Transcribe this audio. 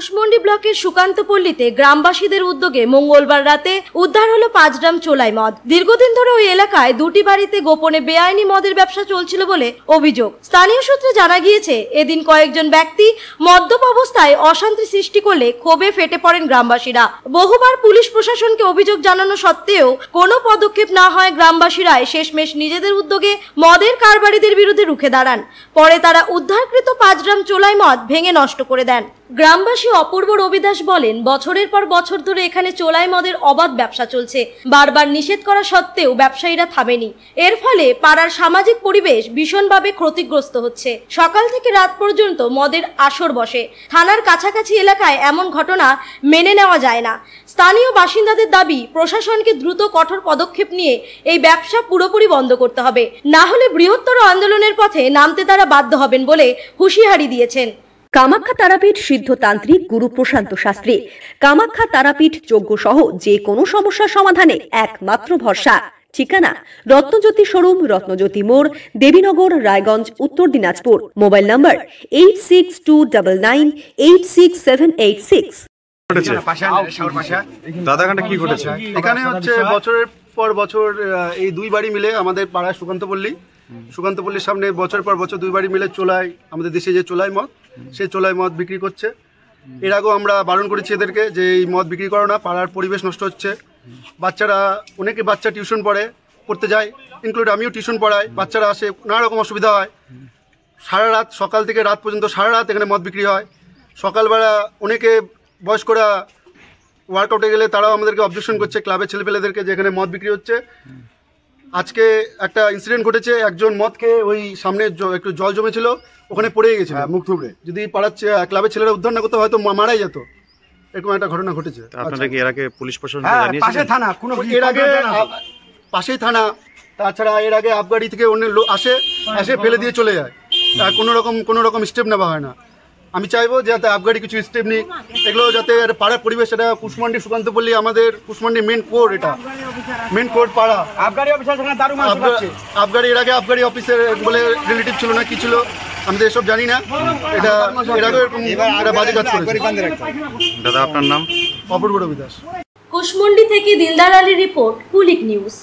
কুশমন্ডি ব্লকের সুকান্তপল্লীতে গ্রামবাসীদের উদ্যোগে মঙ্গলবার রাতে উদ্ধার হলো 5 ড্রাম চোলাই মদ। দীর্ঘদিন ধরে ওই এলাকায় দুটি বাড়িতে গোপনে বেআইনি মদের ব্যবসা চলছিল বলে অভিযোগ। স্থানীয় সূত্রে জানা গিয়েছে, এদিন কয়েকজন ব্যক্তি মদ্যপ অবস্থায় অশান্তি সৃষ্টি করলে ক্ষোভে ফেটে পড়েন গ্রামবাসীরা। বহুবার পুলিশ প্রশাসনকে অভিযোগ জানানো সত্ত্বেও কোনো পদক্ষেপ না হয় গ্রামবাসীরা শেষমেশ নিজেদের উদ্যোগে মদের কারবারিদের বিরুদ্ধে রুখে দাঁড়ান। পরে তারা উদ্ধারকৃত 5 ড্রাম চোলাই মদ ভেঙে নষ্ট করে দেন। গ্রামবাসী অপূর্ব রবিদাস বলেন, বছরের পর বছর ধরে এখানে চোলাই মদের অবাধ ব্যবসা চলছে। বারবার নিষেধ করা সত্ত্বেও ব্যবসায়ীরা থামেনি। এর ফলে পাড়ার সামাজিক পরিবেশ ভীষণভাবে ক্ষতিগ্রস্ত হচ্ছে। সকাল থেকে রাত পর্যন্ত মদের আসর বসে। থানার কাছাকাছি এলাকায় এমন ঘটনা মেনে নেওয়া যায় না। স্থানীয় বাসিন্দাদের দাবি, প্রশাসনকে দ্রুত কঠোর পদক্ষেপ নিয়ে এই ব্যবসা পুরোপুরি বন্ধ করতে হবে, না হলে বৃহত্তর আন্দোলনের পথে নামতে তারা বাধ্য হবেন বলে হুঁশিয়ারি দিয়েছেন। কামাখ্যা তারাপীঠ সিদ্ধতান্ত্রিক গুরু প্রশান্ত শাস্ত্রী। কামাখ্যা তারাপীঠ যজ্ঞ সহ যে কোনো সমস্যার সমাধানে একমাত্র ভরসা। ঠিকানা রত্নজ্যোতি শোরুম, রত্নজ্যোতি মোড়, দেবীনগর, রায়গঞ্জ, উত্তর দিনাজপুর। মোবাইল নম্বর 8629986786। দাদাখানটা কি ঘটেছে? এখানে হচ্ছে বছরের পর বছর এই দুই বাড়ি মিলে আমাদের পাড়ায় সুকান্তপল্লীর সামনে বছর পর বছর দুই বাড়ি মিলে চোলাই, আমাদের দেশে যে চোলাই মদ, সেই চোলাই মদ বিক্রি করছে। এর আগেও আমরা বারণ করেছি এদেরকে যে এই মদ বিক্রি করো না, পাড়ার পরিবেশ নষ্ট হচ্ছে। বাচ্চারা, অনেকে বাচ্চা টিউশন পড়তে যায়, ইনক্লুড আমিও টিউশন পড়াই। বাচ্চারা আসে, নানা রকম অসুবিধা হয়। সারা রাত, সকাল থেকে রাত পর্যন্ত সারা রাত এখানে মদ বিক্রি হয়। সকালবেলা অনেকে বয়স্করা ওয়ার্কআউটে গেলে তারাও আমাদেরকে অবজেকশন করছে, ক্লাবের ছেলেপেলেদেরকে, যে এখানে মদ বিক্রি হচ্ছে। আজকে একটা ইনসিডেন্ট ঘটেছে, একজন মদ খেয়ে ওই সামনে একটু জল জমেছিল, ওখানে পড়ে গেছিল মুখ থুবড়ে। যদি পাড়ার ক্লাবের ছেলেরা উদ্ধার না করতে হয়তো মারাই যেত। এরকম একটা ঘটনা ঘটেছে। আপনারা কি এর আগে পুলিশ প্রশাসনকে জানিয়েছেন? পাশে থানা, এর আগে পাশেই থানা। তাছাড়া এর আগে আবগাড়ি থেকে অন্য লোক এসে ফেলে দিয়ে চলে যায়। কোনো রকম স্টেপ নেওয়া হয় না। আমি চাইবো যাতে আবগাড়ি কিছু স্টেপ নিক, এগুলো যাতে পাড়ার পরিবেশ, এটা কুশমন্ডি সুকান্তপল্লী আমাদের কুশমন্ডি মেন কোর, এটা মেন কোর পাড়া। আবগাড়ি এর আগে আবগাড়ি অফিসের বলে রিলেটিভ ছিল না, কি ছিল আমাদের এসব জানি না। এটা এর আগে এরকম বাজে কাজ করেছে। দাদা আপনার নাম? অপূর্ব রবিদাস। কুশমন্ডি থেকে দিলদার আলীর রিপোর্ট, কুলিক নিউজ।